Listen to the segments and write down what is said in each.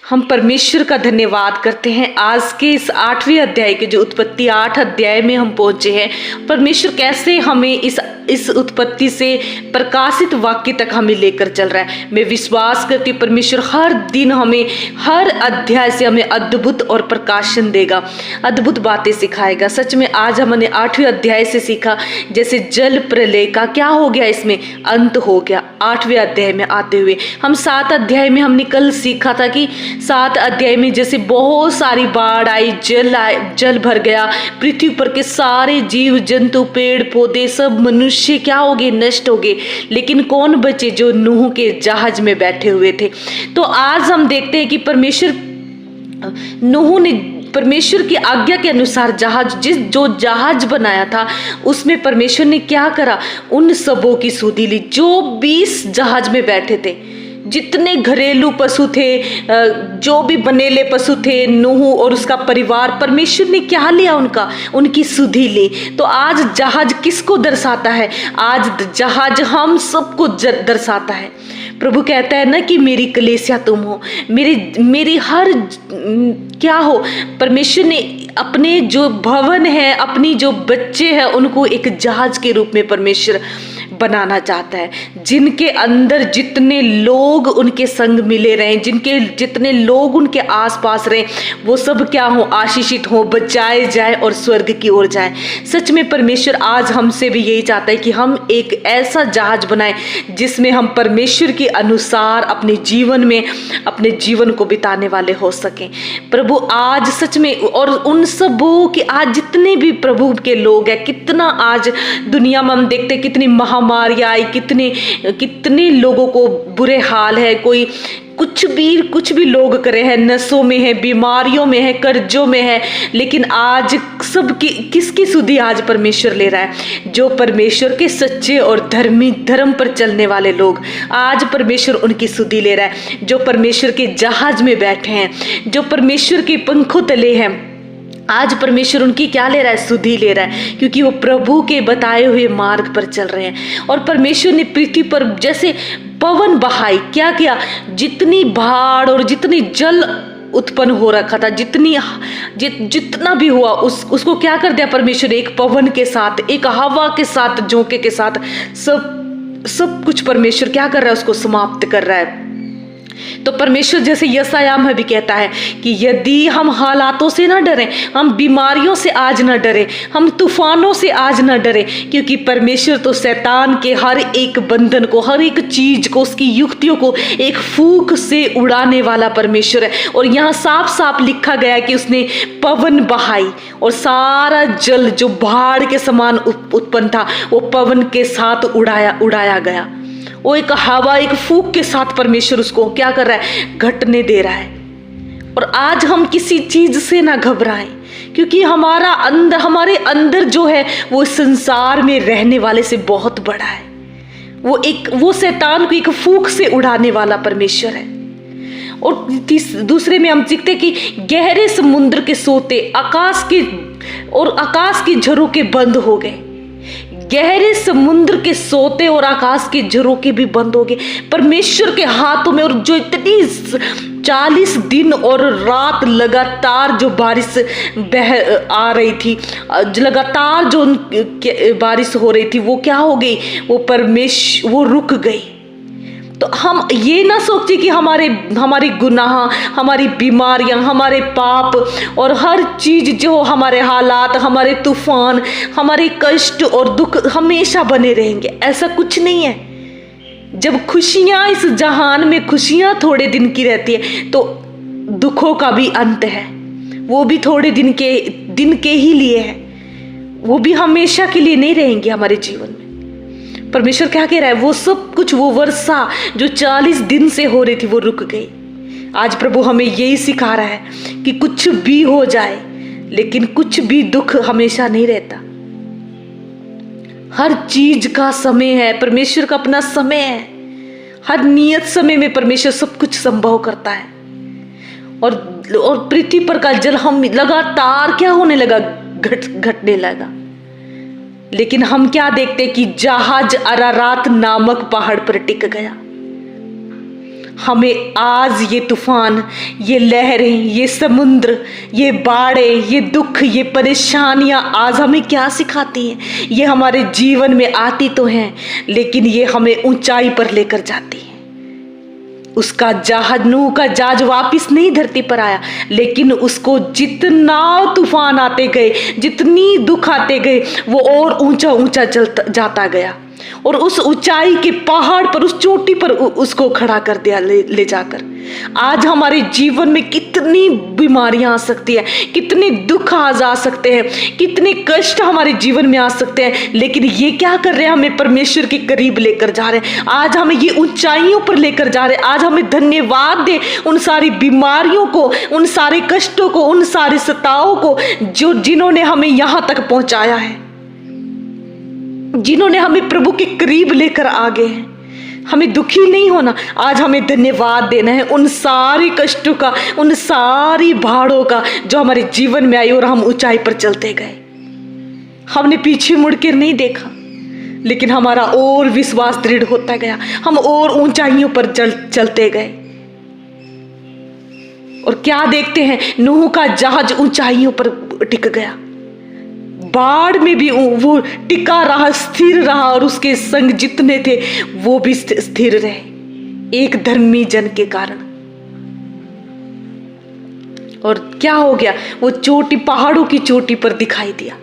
हम परमेश्वर का धन्यवाद करते हैं। आज के इस 8वें अध्याय के जो उत्पत्ति 8 अध्याय में हम पहुंचे हैं, परमेश्वर कैसे हमें इस उत्पत्ति से प्रकाशित वाक्य तक हमें लेकर चल रहा है। मैं विश्वास करती हूँ परमेश्वर हर दिन हमें हर अध्याय से हमें अद्भुत और प्रकाशन देगा, अद्भुत बातें सिखाएगा। सच में आज हमने 8वें अध्याय से सीखा जैसे जल प्रलय का क्या हो गया, इसमें अंत हो गया। 8वें अध्याय में आते हुए हम 7 अध्याय में हमने कल सीखा था कि 7 अध्याय में जैसे बहुत सारी बाढ़ आई, जल भर गया, पृथ्वी पर के सारे जीव जंतु पेड़ पौधे सब मनुष्य क्या हो गए, नष्ट हो गए। लेकिन कौन बचे? जो नूह के जहाज में बैठे हुए थे। तो आज हम देखते हैं कि नूह ने परमेश्वर की आज्ञा के अनुसार जो जहाज बनाया था उसमें परमेश्वर ने क्या करा, उन सबों की सुधि ली जो 20 जहाज में बैठे थे। जितने घरेलू पशु थे, जो भी बनेले पशु थे, नूह और उसका परिवार, परमेश्वर ने क्या लिया, उनकी सुधि ली। तो आज जहाज किसको दर्शाता है? आज जहाज हम सबको दर्शाता है। प्रभु कहता है ना कि मेरी कलीसिया तुम हो, मेरी हर क्या हो। परमेश्वर ने अपने जो भवन है, अपनी जो बच्चे हैं, उनको एक जहाज के रूप में परमेश्वर बनाना चाहता है, जिनके अंदर जितने लोग उनके संग मिले रहें, जितने लोग उनके आसपास रहें, वो सब क्या हो, आशीषित हो, बचाए जाए और स्वर्ग की ओर जाए। सच में परमेश्वर आज हमसे भी यही चाहता है कि हम एक ऐसा जहाज बनाएं जिसमें हम परमेश्वर के अनुसार अपने जीवन को बिताने वाले हो सकें। प्रभु आज सच में, और उन सबों की आज जितने भी प्रभु के लोग हैं, कितना आज दुनिया में हम देखते हैं कितनी महामारी आई, कितने लोगों को बुरे हाल है, कोई कुछ भी लोग करे हैं, नशों में है, बीमारियों में है, कर्जों में है। लेकिन आज किसकी सुधि आज परमेश्वर ले रहा है? जो परमेश्वर के सच्चे और धर्म पर चलने वाले लोग, आज परमेश्वर उनकी सुधि ले रहा है। जो परमेश्वर के जहाज में बैठे हैं, जो परमेश्वर के पंखों तले हैं, आज परमेश्वर उनकी क्या ले रहा है? सुधि ले रहा है, क्योंकि वो प्रभु के बताए हुए मार्ग पर चल रहे हैं। और परमेश्वर ने पृथ्वी पर जैसे पवन बहाई, क्या किया? जितनी बाढ़ और जितनी जल उत्पन्न हो रखा था, जितना भी हुआ उसको क्या कर दिया परमेश्वर? एक पवन के साथ, एक हवा के साथ, झोंके के साथ सब कुछ परमेश्वर क्या कर रहा है? उसको समाप्त कर रहा है। तो परमेश्वर जैसे यशायाह में भी कहता है कि यदि हम हालातों से ना डरें, हम बीमारियों से आज ना डरें, हम तूफानों से आज ना डरें, क्योंकि परमेश्वर तो शैतान के हर एक बंधन को, हर एक चीज को, उसकी युक्तियों को एक फूंक से उड़ाने वाला परमेश्वर है। और यहाँ साफ साफ लिखा गया है कि उसने पवन बहाई और सारा जल जो बाढ़ के समान उत्पन्न था वो पवन के साथ उड़ाया गया। वो एक हवा, एक फूंक के साथ परमेश्वर उसको क्या कर रहा है? घटने दे रहा है। और आज हम किसी चीज से ना घबराएं, क्योंकि हमारे अंदर जो है वो संसार में रहने वाले से बहुत बड़ा है। वो शैतान को एक फूंक से उड़ाने वाला परमेश्वर है। और दूसरे में हम सीखते कि गहरे समुद्र के सोते आकाश की झरोके बंद हो गए। गहरे समुद्र के सोते और आकाश के झरोके भी बंद हो गए परमेश्वर के हाथों में। और जो इतनी 40 दिन और रात लगातार जो बारिश आ रही थी, लगातार जो बारिश हो रही थी, वो क्या हो गई? वो रुक गई। तो हम ये ना सोचे कि हमारे गुनाह, हमारी बीमारियां, हमारे पाप और हर चीज जो हमारे हालात, हमारे तूफान, हमारे कष्ट और दुख हमेशा बने रहेंगे। ऐसा कुछ नहीं है। जब खुशियां, इस जहान में खुशियां थोड़े दिन की रहती है, तो दुखों का भी अंत है। वो भी थोड़े दिन के ही लिए है, वो भी हमेशा के लिए नहीं रहेंगे हमारे जीवन में। परमेश्वर क्या कह रहा है? वो सब कुछ, वो वर्षा जो 40 दिन से हो रही थी, वो रुक गई। आज प्रभु हमें यही सिखा रहा है कि कुछ भी हो जाए, लेकिन कुछ भी दुख हमेशा नहीं रहता। हर चीज का समय है, परमेश्वर का अपना समय है। हर नियत समय में परमेश्वर सब कुछ संभव करता है। और पृथ्वी पर का जल हम लगातार क्या होने लगा? घटने लगा। लेकिन हम क्या देखते कि जहाज अरारात नामक पहाड़ पर टिक गया। हमें आज ये तूफान, ये लहरें, ये समुद्र, ये बाढ़ें, ये दुख, ये परेशानियां आज हमें क्या सिखाती हैं? ये हमारे जीवन में आती तो हैं, लेकिन ये हमें ऊंचाई पर लेकर जाती हैं। उसका जहाज, नूह का जहाज वापिस नहीं धरती पर आया, लेकिन उसको जितना तूफान आते गए, जितनी दुख आते गए, वो और ऊंचा ऊंचा चलता जाता गया, और उस ऊंचाई के पहाड़ पर, उस चोटी पर उसको खड़ा कर दिया ले जाकर। आज हमारे जीवन में कितनी बीमारियां आ सकती है, कितने दुख आज आ सकते हैं, कितने कष्ट हमारे जीवन में आ सकते हैं, लेकिन ये क्या कर रहे हैं? हमें परमेश्वर के करीब लेकर जा रहे हैं। आज हमें ये ऊंचाइयों पर लेकर जा रहे हैं। आज हमें धन्यवाद दे उन सारी बीमारियों को, उन सारे कष्टों को, उन सारे सताओं को, जिन्होंने हमें यहां तक पहुंचाया है, जिन्होंने हमें प्रभु के करीब लेकर आ गए हैं। हमें दुखी नहीं होना, आज हमें धन्यवाद देना है उन सारे कष्टों का, उन सारी भाड़ों का जो हमारे जीवन में आई और हम ऊंचाई पर चलते गए। हमने पीछे मुड़ कर नहीं देखा, लेकिन हमारा और विश्वास दृढ़ होता गया, हम और ऊंचाइयों पर चलते गए। और क्या देखते हैं? नूह का जहाज ऊंचाइयों पर टिक गया, बाढ़ में भी वो टिका रहा, स्थिर रहा, और उसके संग जितने थे वो भी स्थिर रहे, एक धर्मी जन के कारण। और क्या हो गया? वो चोटी, पहाड़ों की चोटी पर दिखाई दिया,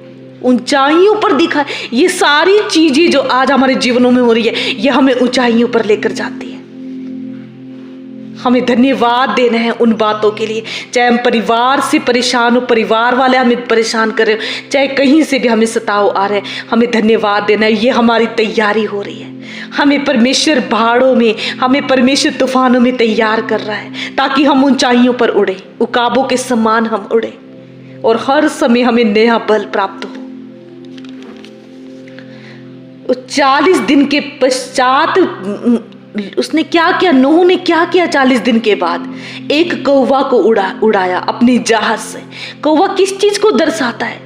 ऊंचाइयों पर दिखाई। ये सारी चीजें जो आज हमारे जीवनों में हो रही है, ये हमें ऊंचाइयों पर लेकर जाती है। हमें धन्यवाद देना है उन बातों के लिए, चाहे हम परिवार से परेशान हो, परिवार वाले हमें परेशान कर रहे हो, चाहे कहीं से भी हमें सताव आ रहे हैं, हमें धन्यवाद देना है। ये हमारी तैयारी हो रही है। हमें परमेश्वर पहाड़ों में, हमें परमेश्वर तूफानों में तैयार कर रहा है, ताकि हम ऊंचाइयों पर उड़े, उकाबों के समान हम उड़े, और हर समय हमें नया बल प्राप्त हो। 40 दिन के पश्चात उसने क्या किया? नूह ने क्या किया? 40 दिन के बाद एक कौवा को उड़ाया अपनी जहाज से। कौवा किस चीज को दर्शाता है?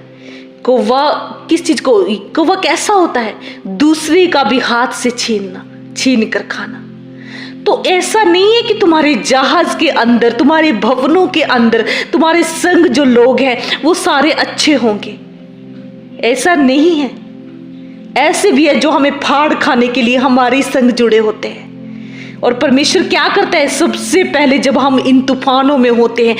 कौवा किस चीज को, कौवा कैसा होता है? दूसरे का भी हाथ से छीन कर खाना। तो ऐसा नहीं है कि तुम्हारे जहाज के अंदर, तुम्हारे भवनों के अंदर, तुम्हारे संग जो लोग हैं वो सारे अच्छे होंगे, ऐसा नहीं है। ऐसे भी है जो हमें फाड़ खाने के लिए हमारे संग जुड़े होते हैं। और परमेश्वर क्या करता है? सबसे पहले जब हम इन तूफानों में होते हैं,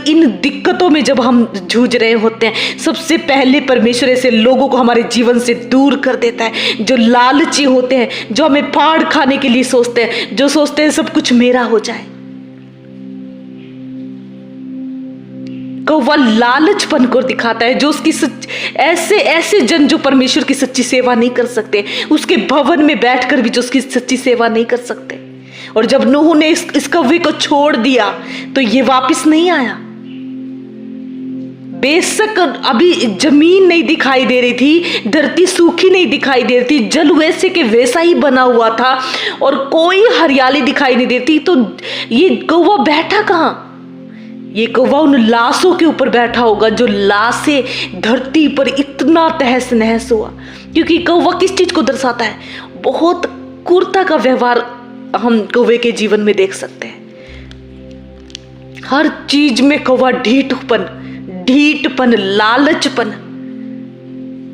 इन दिक्कतों में जब हम जूझ रहे होते हैं, सबसे पहले परमेश्वर ऐसे लोगों को हमारे जीवन से दूर कर देता है, जो लालची होते हैं, जो हमें फाड़ खाने के लिए सोचते हैं, जो सोचते हैं सब कुछ मेरा हो जाए। कौवा लालचपन को दिखाता है, जो उसकी ऐसे जन जो परमेश्वर की सच्ची सेवा नहीं कर सकते, उसके भवन में बैठकर भी जो उसकी सच्ची सेवा नहीं कर सकते। और जब नूह ने इस कौवे को छोड़ दिया तो ये वापस नहीं आया। बेशक अभी जमीन नहीं दिखाई दे रही थी, धरती सूखी नहीं दिखाई दे रही थी, जल वैसे के वैसा ही बना हुआ था और कोई हरियाली दिखाई नहीं देती, तो ये कौवा बैठा कहाँ? ये कौवा उन लाशों के ऊपर बैठा होगा, जो लाशें धरती पर इतना तहस नहस हुआ। क्योंकि कौवा किस चीज को दर्शाता है? बहुत क्रूरता का व्यवहार हम कौवे के जीवन में देख सकते हैं। हर चीज में कौवा ढीठपन, लालचपन,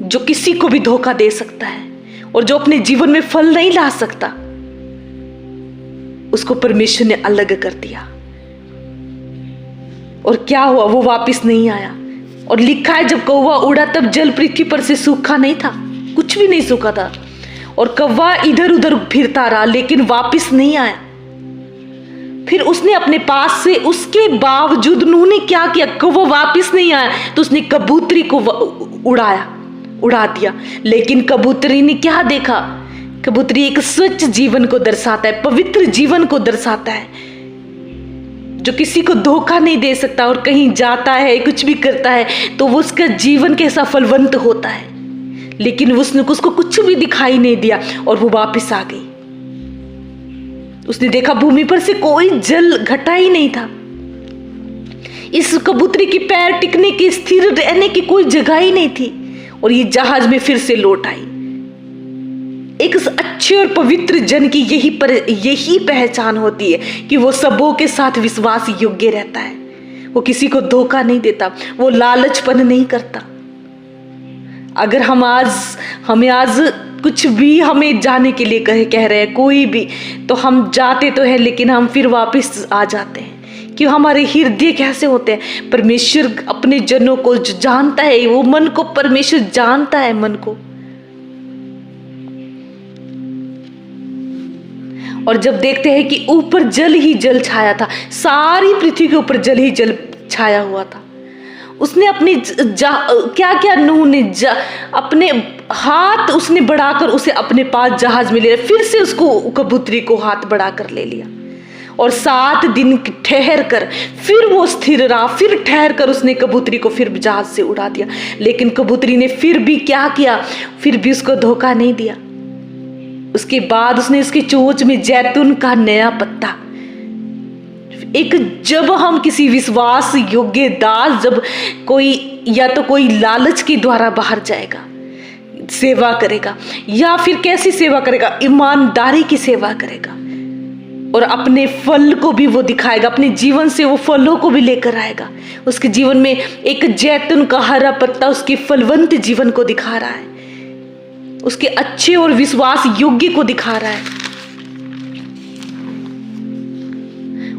जो किसी को भी धोखा दे सकता है और जो अपने जीवन में फल नहीं ला सकता, उसको परमेश्वर ने अलग कर दिया। और क्या हुआ? वो वापस नहीं आया। और लिखा है जब कौवा उड़ा तब जल पृथ्वी पर से सूखा नहीं था, कुछ भी नहीं सूखा था, और कौवा इधर उधर फिरता रहा लेकिन वापस नहीं आया। फिर उसने अपने पास से, उसके बावजूद नूह ने क्या किया? कौवा वापस नहीं आया तो उसने कबूतरी को उड़ा दिया। लेकिन कबूतरी ने क्या देखा? कबूतरी एक स्वच्छ जीवन को दर्शाता है, पवित्र जीवन को दर्शाता है, जो किसी को धोखा नहीं दे सकता, और कहीं जाता है, कुछ भी करता है तो वो उसका जीवन कैसा फलवंत होता है। लेकिन उसको कुछ भी दिखाई नहीं दिया और वो वापस आ गई। उसने देखा भूमि पर से कोई जल घटा ही नहीं था। इस कबूतरी की पैर टिकने की, स्थिर रहने की कोई जगह ही नहीं थी, और ये जहाज में फिर से लौट आई। एक अच्छे और पवित्र जन की यही पहचान होती है कि वो सबों के साथ विश्वास योग्य रहता है, वो किसी को धोखा नहीं देता, वो लालचपन नहीं करता। अगर हमें आज कुछ भी हमें जाने के लिए कह रहे हैं कोई भी, तो हम जाते तो है लेकिन हम फिर वापस आ जाते हैं। कि हमारे हृदय कैसे होते हैं। परमेश्वर अपने जनों को जानता है, वो मन को परमेश्वर जानता है, मन को। और जब देखते हैं कि ऊपर जल ही जल छाया था, सारी पृथ्वी के ऊपर जल ही जल छाया हुआ था, उसने अपने क्या क्या नूह ने अपने हाथ उसने बढ़ाकर उसे अपने पास जहाज में ले लिया, फिर से उसको कबूतरी को हाथ बढ़ाकर ले लिया और 7 दिन ठहर कर फिर वो स्थिर रहा, फिर ठहर कर उसने कबूतरी को फिर जहाज से उड़ा दिया। लेकिन कबूतरी ने फिर भी क्या किया, फिर भी उसको धोखा नहीं दिया। उसके बाद उसने उसकी चोंच में जैतून का नया पत्ता, जब हम किसी विश्वास योग्य दास, जब कोई या तो कोई लालच के द्वारा बाहर जाएगा, सेवा करेगा, या फिर कैसी सेवा करेगा, ईमानदारी की सेवा करेगा और अपने फल को भी वो दिखाएगा, अपने जीवन से वो फलों को भी लेकर आएगा। उसके जीवन में एक जैतून का हरा पत्ता उसके फलवंत जीवन को दिखा रहा है, उसके अच्छे और विश्वास योग्य को दिखा रहा है।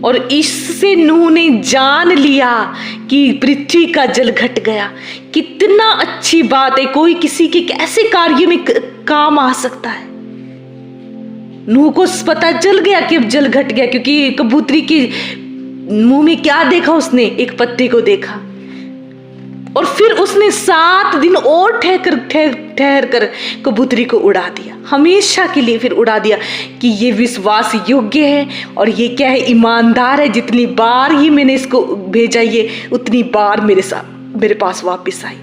और इससे नूह ने जान लिया कि पृथ्वी का जल घट गया। कितना अच्छी बात है, कोई किसी के कैसे कार्य में काम आ सकता है। नूह को पता चल गया कि अब जल घट गया, क्योंकि कबूतरी के मुंह में क्या देखा, उसने एक पत्ते को देखा और फिर उसने 7 दिन और ठहर कर कबूतरी को उड़ा दिया, हमेशा के लिए फिर उड़ा दिया कि ये विश्वास योग्य है और ये क्या है, ईमानदार है। जितनी बार ही मैंने इसको भेजा ये उतनी बार मेरे पास वापस आई।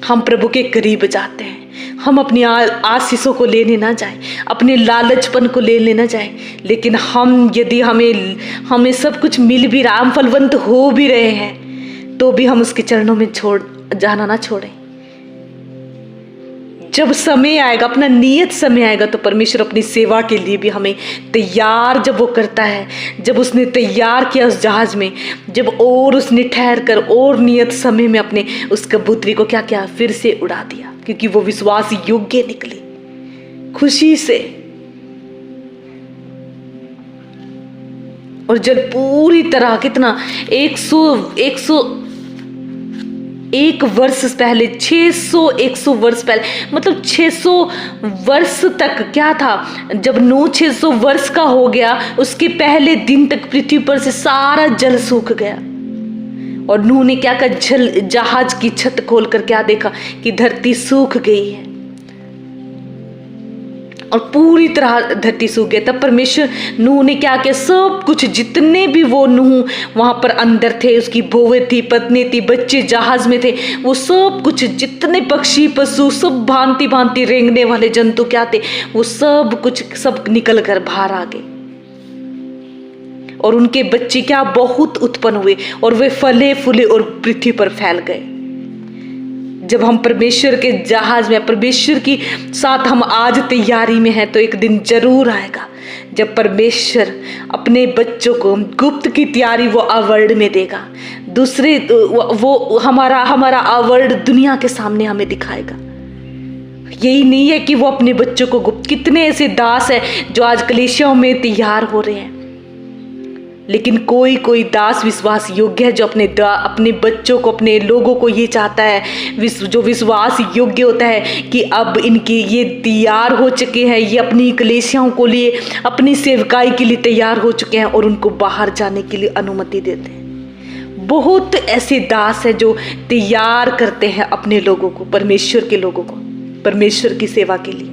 हम प्रभु के करीब जाते हैं, हम अपनी आशीषों को लेने ना जाएं, अपने लालचपन को लेने ना जाएं, लेकिन यदि हमें सब कुछ मिल भी रहा, हम फलवंत हो भी रहे हैं, तो भी हम उसके चरणों में जाना ना छोड़ें। जब समय आएगा, अपना नियत समय आएगा, तो परमेश्वर अपनी सेवा के लिए भी हमें तैयार जब वो करता है, जब उसने तैयार किया उस जहाज में, जब और उसने ठहर कर और नियत समय में अपने उस कबूतरी को क्या किया, फिर से उड़ा दिया, क्योंकि वो विश्वास योग्य निकली खुशी से। और जल पूरी तरह कितना 101 वर्ष पहले, 100 वर्ष पहले, मतलब 600 वर्ष तक क्या था, जब नूह 600 वर्ष का हो गया, उसके पहले दिन तक पृथ्वी पर से सारा जल सूख गया। और नूह ने क्या कहा, जहाज की छत खोलकर क्या देखा कि धरती सूख गई है और पूरी तरह धरती सूख गई। तब परमेश्वर नूह ने क्या किया, सब कुछ जितने भी वो नूह वहां पर अंदर थे, उसकी बहुएं थी, पत्नी थी, बच्चे जहाज में थे, वो सब कुछ, जितने पक्षी पशु सब भांति भांति रेंगने वाले जंतु क्या थे, वो सब कुछ सब निकल कर बाहर आ गए। और उनके बच्चे क्या बहुत उत्पन्न हुए और वे फले फूले और पृथ्वी पर फैल गए। जब हम परमेश्वर के जहाज में, परमेश्वर की साथ हम आज तैयारी में हैं, तो एक दिन जरूर आएगा जब परमेश्वर अपने बच्चों को गुप्त की तैयारी वो अवर्ड में देगा। दूसरे वो हमारा अवर्ड दुनिया के सामने हमें दिखाएगा। यही नहीं है कि वो अपने बच्चों को गुप्त, कितने ऐसे दास हैं जो आज कलीसियाओं में तैयार हो रहे हैं, लेकिन कोई दास विश्वास योग्य है जो अपने बच्चों को, अपने लोगों को ये चाहता है, जो विश्वास योग्य होता है कि अब इनके ये तैयार हो चुके हैं, ये अपनी कलीसियाओं को लिए, अपनी सेवकाई के लिए तैयार हो चुके हैं और उनको बाहर जाने के लिए अनुमति देते हैं। बहुत ऐसे दास हैं जो तैयार करते हैं अपने लोगों को, परमेश्वर के लोगों को, परमेश्वर की सेवा के लिए।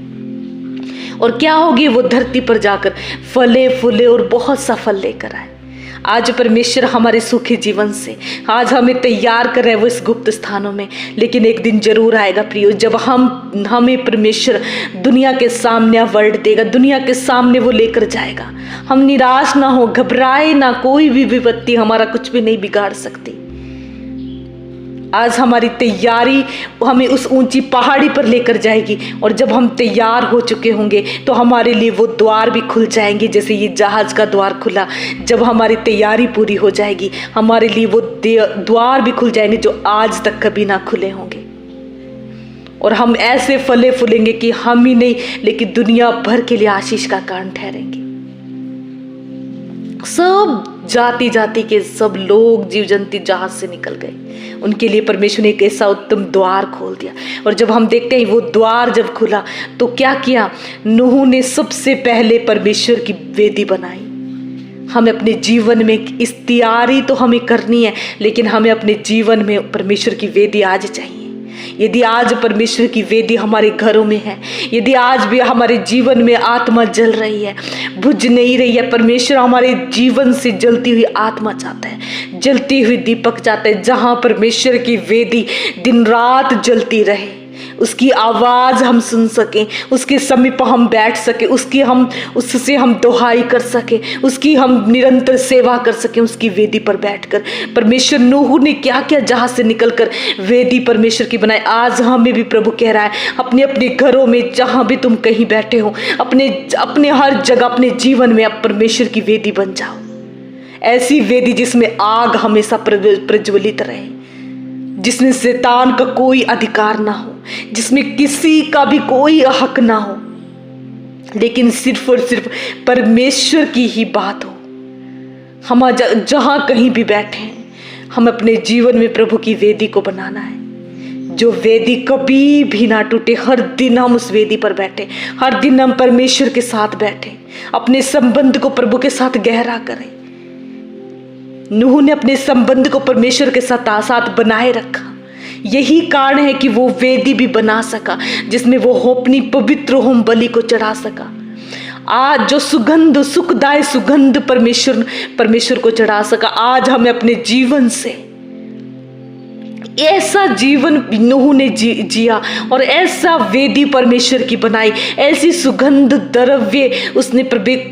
और क्या होगी, वो धरती पर जाकर फले फूले और बहुत सफल लेकर आए। आज परमेश्वर हमारे सुखी जीवन से आज हमें तैयार कर रहे हैं वो इस गुप्त स्थानों में, लेकिन एक दिन जरूर आएगा प्रियो, जब हमें परमेश्वर दुनिया के सामने अवर्ड देगा, दुनिया के सामने वो लेकर जाएगा। हम निराश ना हो, घबराए ना, कोई भी विपत्ति हमारा कुछ भी नहीं बिगाड़ सकती। आज हमारी तैयारी हमें उस ऊंची पहाड़ी पर लेकर जाएगी, और जब हम तैयार हो चुके होंगे तो हमारे लिए वो द्वार भी खुल जाएंगे, जैसे ये जहाज का द्वार खुला। जब हमारी तैयारी पूरी हो जाएगी हमारे लिए वो द्वार भी खुल जाएंगे जो आज तक कभी ना खुले होंगे, और हम ऐसे फले फूलेंगे कि हम ही नहीं लेकिन दुनिया भर के लिए आशीष का कारण ठहरेंगे। सब जाति जाति के सब लोग जीव जंतु जहाज से निकल गए, उनके लिए परमेश्वर ने एक ऐसा उत्तम द्वार खोल दिया। और जब हम देखते हैं वो द्वार जब खुला तो क्या किया, नूह ने सबसे पहले परमेश्वर की वेदी बनाई। हमें अपने जीवन में इस तैयारी तो हमें करनी है, लेकिन हमें अपने जीवन में परमेश्वर की वेदी आज चाहिए। यदि आज परमेश्वर की वेदी हमारे घरों में है, यदि आज भी हमारे जीवन में आत्मा जल रही है, बुझ नहीं रही है, परमेश्वर हमारे जीवन से जलती हुई आत्मा चाहता है, जलती हुई दीपक चाहता है, जहां परमेश्वर की वेदी दिन रात जलती रहे, उसकी आवाज़ हम सुन सकें, उसके समीप हम बैठ सकें, उससे हम दुहाई कर सकें, उसकी हम निरंतर सेवा कर सकें उसकी वेदी पर बैठकर। परमेश्वर नूह ने क्या क्या जहाज से निकलकर वेदी परमेश्वर की बनाई। आज हमें भी प्रभु कह रहा है अपने अपने घरों में जहाँ भी तुम कहीं बैठे हो, अपने हर जगह अपने जीवन में अब परमेश्वर की वेदी बन जाओ। ऐसी वेदी जिसमें आग हमेशा प्रज्वलित रहे, जिसमें शैतान का कोई अधिकार ना हो, जिसमें किसी का भी कोई हक ना हो, लेकिन सिर्फ और सिर्फ परमेश्वर की ही बात हो। हम जहां कहीं भी बैठे हैं, हम अपने जीवन में प्रभु की वेदी को बनाना है, जो वेदी कभी भी ना टूटे। हर दिन हम उस वेदी पर बैठे, हर दिन हम परमेश्वर के साथ बैठे, अपने संबंध को प्रभु के साथ गहरा करें। नूह ने अपने संबंध को परमेश्वर के साथ बनाए रखा। यही कारण है कि वो वेदी भी बना सका, जिसमें वो अपनी पवित्र होम बलि को चढ़ा सका। आज जो सुगंध, सुखदायक सुगंध परमेश्वर को चढ़ा सका। आज हमें अपने जीवन से ऐसा जीवन नूह ने जिया और ऐसा वेदी परमेश्वर की बनाई, ऐसी सुगंध द्रव्य उसने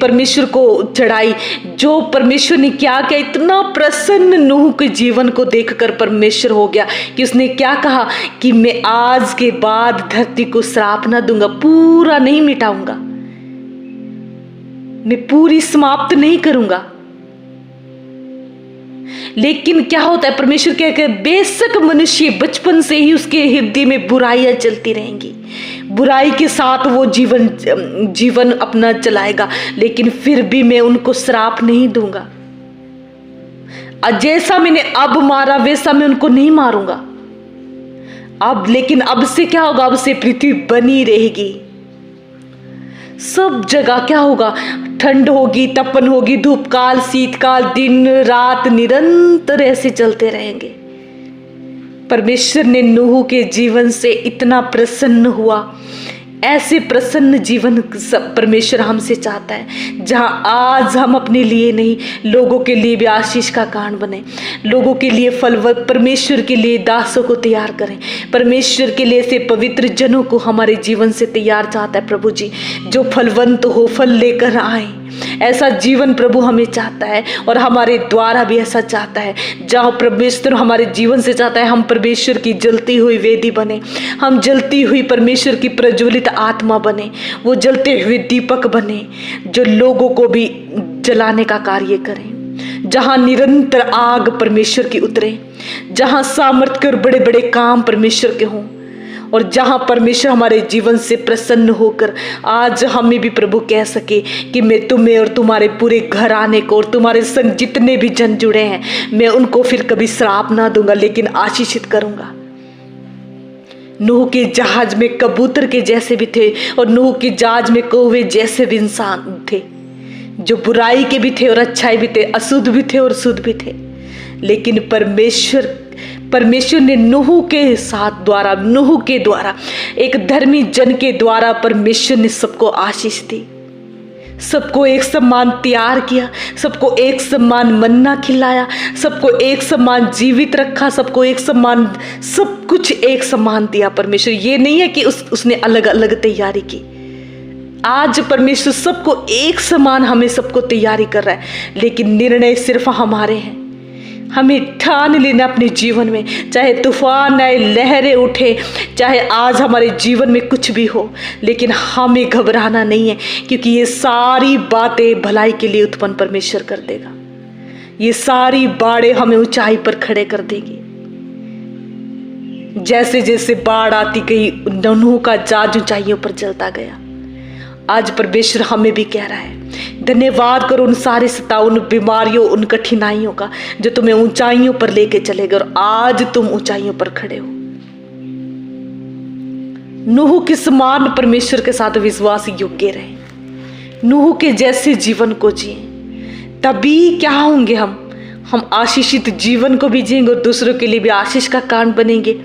परमेश्वर को चढ़ाई। जो परमेश्वर ने क्या किया, इतना प्रसन्न नूह के जीवन को देखकर परमेश्वर हो गया कि उसने क्या कहा कि मैं आज के बाद धरती को श्राप ना दूंगा, पूरा नहीं मिटाऊंगा, मैं पूरी समाप्त नहीं करूंगा। लेकिन क्या होता है, परमेश्वर क्या कहते, बेशक मनुष्य बचपन से ही उसके हृदय में बुराइयां चलती रहेंगी, बुराई के साथ वो जीवन अपना चलाएगा, लेकिन फिर भी मैं उनको श्राप नहीं दूंगा। जैसा मैंने अब मारा वैसा मैं उनको नहीं मारूंगा लेकिन अब से क्या होगा, अब से पृथ्वी बनी रहेगी। सब जगह क्या होगा, ठंड होगी, तपन होगी, धूप काल, शीतकाल, दिन रात निरंतर ऐसे चलते रहेंगे। परमेश्वर ने नूह के जीवन से इतना प्रसन्न हुआ, ऐसे प्रसन्न जीवन परमेश्वर हमसे चाहता है, जहां आज हम अपने लिए नहीं, लोगों के लिए भी आशीष का कारण बने, लोगों के लिए फलवत, परमेश्वर के लिए दासों को तैयार करें, परमेश्वर के लिए ऐसे पवित्र जनों को हमारे जीवन से तैयार चाहता है प्रभु जी, जो फलवंत हो, फल लेकर आए। ऐसा जीवन प्रभु हमें चाहता है और हमारे द्वारा भी ऐसा चाहता है। जहाँ परमेश्वर हमारे जीवन से चाहता है हम परमेश्वर की जलती हुई वेदी बने, हम जलती हुई परमेश्वर की प्रज्वलित आत्मा बने, वो जलते हुए दीपक बने जो लोगों को भी जलाने का कार्य करें। जहाँ निरंतर आग परमेश्वर की उतरे, जहाँ सामर्थ्य और बड़े बड़े काम परमेश्वर के हों, और जहाँ परमेश्वर हमारे जीवन से प्रसन्न होकर आज हमें भी प्रभु कह सके कि मैं तुम्हें और तुम्हारे पूरे घराने को और तुम्हारे संग जितने भी जन जुड़े हैं, मैं उनको फिर कभी श्राप ना दूंगा लेकिन आशीषित करूंगा। नूह के जहाज में कबूतर के जैसे भी थे और नूह के जहाज में कौवे जैसे भी इंसान थे, जो बुराई के भी थे और अच्छाई भी थे, अशुद्ध भी थे और शुद्ध भी थे, लेकिन परमेश्वर ने नूह के द्वारा एक धर्मी जन के द्वारा परमेश्वर ने सबको आशीष दी, सबको एक समान तैयार किया, सबको एक समान मन्ना खिलाया, सबको एक समान जीवित रखा, सबको एक समान, सब कुछ एक समान दिया परमेश्वर। ये नहीं है कि उसने अलग अलग तैयारी की। आज परमेश्वर सबको एक समान हमें सबको तैयारी कर रहा है, लेकिन निर्णय सिर्फ हमारे हैं। हमें ठान लेना अपने जीवन में, चाहे तूफान आए, लहरें उठे, चाहे आज हमारे जीवन में कुछ भी हो, लेकिन हमें घबराना नहीं है, क्योंकि ये सारी बातें भलाई के लिए उत्पन्न परमेश्वर कर देगा। ये सारी बाढ़ें हमें ऊंचाई पर खड़े कर देगी। जैसे जैसे बाढ़ आती गई, नूह का जहाज ऊंचाइयों पर चलता गया। आज परमेश्वर हमें भी कह रहा है, धन्यवाद करो उन सारे उन बीमारियों, उन कठिनाइयों का जो तुम्हें ऊंचाइयों पर लेके चलेगा, और आज तुम ऊंचाइयों पर खड़े हो। नूह के समान परमेश्वर के साथ विश्वास योग्य रहे, नूह के जैसे जीवन को जिए, तभी क्या होंगे हम आशीषित जीवन को भी जिएंगे और दूसरों के लिए भी आशीष का कारण बनेंगे।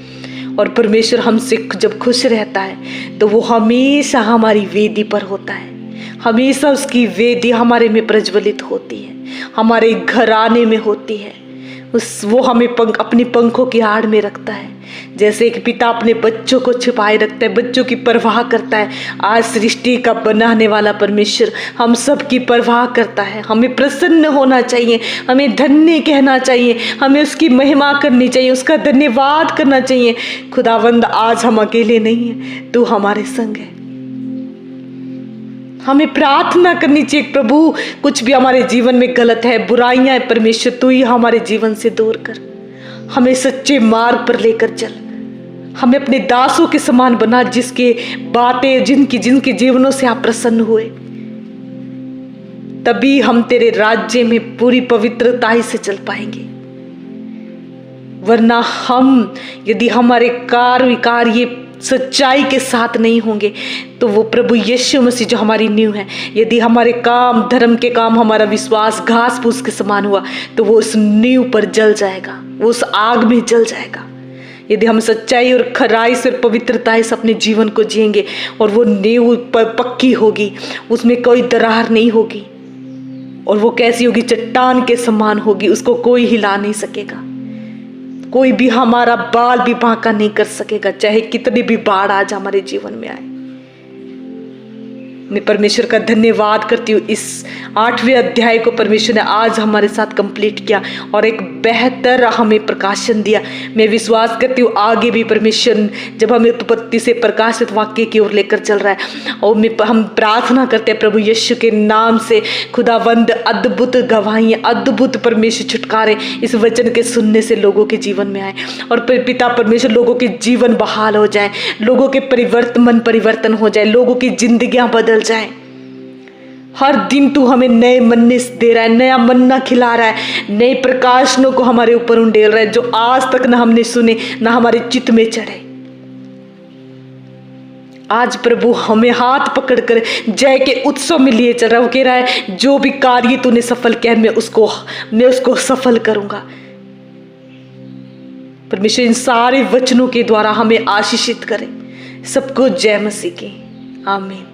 और परमेश्वर हमसे जब खुश रहता है तो वो हमेशा हमारी वेदी पर होता है, हमेशा उसकी वेदी हमारे में प्रज्वलित होती है, हमारे घराने में होती है। वो हमें अपनी पंखों की आड़ में रखता है। जैसे एक पिता अपने बच्चों को छिपाए रखता है, बच्चों की परवाह करता है, आज सृष्टि का बनाने वाला परमेश्वर हम सब की परवाह करता है। हमें प्रसन्न होना चाहिए, हमें धन्य कहना चाहिए, हमें उसकी महिमा करनी चाहिए, उसका धन्यवाद करना चाहिए। खुदावंद आज हम अकेले नहीं हैं, तू हमारे संग है। हमें प्रार्थना करनी चाहिए, प्रभु कुछ भी हमारे जीवन में गलत है, बुराइयां है, परमेश्वर तू ही हमारे जीवन से दूर कर, हमें सच्चे मार्ग पर लेकर चल, हमें अपने दासों के समान बना, जिसके बातें जिनके जीवनों से आप प्रसन्न हुए। तभी हम तेरे राज्य में पूरी पवित्रता से चल पाएंगे। वरना हम यदि हमारे कार्य ये सच्चाई के साथ नहीं होंगे तो वो प्रभु यीशु मसीह जो हमारी नींव है, यदि हमारे काम, धर्म के काम, हमारा विश्वास घास फूस के समान हुआ तो वो उस नींव पर जल जाएगा, वो उस आग में जल जाएगा। यदि हम सच्चाई और खराई से, पवित्रता से अपने जीवन को जिएंगे और वो नींव पक्की होगी, उसमें कोई दरार नहीं होगी, और वो कैसी होगी, चट्टान के समान होगी, उसको कोई हिला नहीं सकेगा, कोई भी हमारा बाल भी बांका नहीं कर सकेगा, चाहे कितनी भी बाढ़ आज हमारे जीवन में आए। मैं परमेश्वर का धन्यवाद करती हूँ, इस 8वें अध्याय को परमेश्वर ने आज हमारे साथ कंप्लीट किया और एक बेहतर हमें प्रकाशन दिया। मैं विश्वास करती हूँ आगे भी परमेश्वर जब हमें उत्पत्ति से प्रकाशित वाक्य की ओर लेकर चल रहा है, और हम प्रार्थना करते हैं प्रभु यीशु के नाम से, खुदावंद अद्भुत गवाहियाँ, अद्भुत परमेश्वर छुटकारे इस वचन के सुनने से लोगों के जीवन में आए, और पिता परमेश्वर लोगों के जीवन बहाल हो जाए, लोगों के परिवर्तन हो जाए, लोगों की जिंदगियां बदल जाए। हर दिन तू हमें नए मन्ने दे रहा है, नया मन्ना खिला रहा है, नए प्रकाशनों को हमारे ऊपर उंडेल रहा है, जो आज तक ना हमने सुने, ना हमारे चित्त में चढ़े। आज प्रभु हमें हाथ पकड़कर जय के उत्सव में लिए चल रहा है। वो कह रहा है जो भी कार्य तूने सफल किया मैं उसको सफल करूंगा। परमेश्वर इन सारे वचनों के द्वारा हमें आशीषित करे। सबको जय मसीह की आमीन।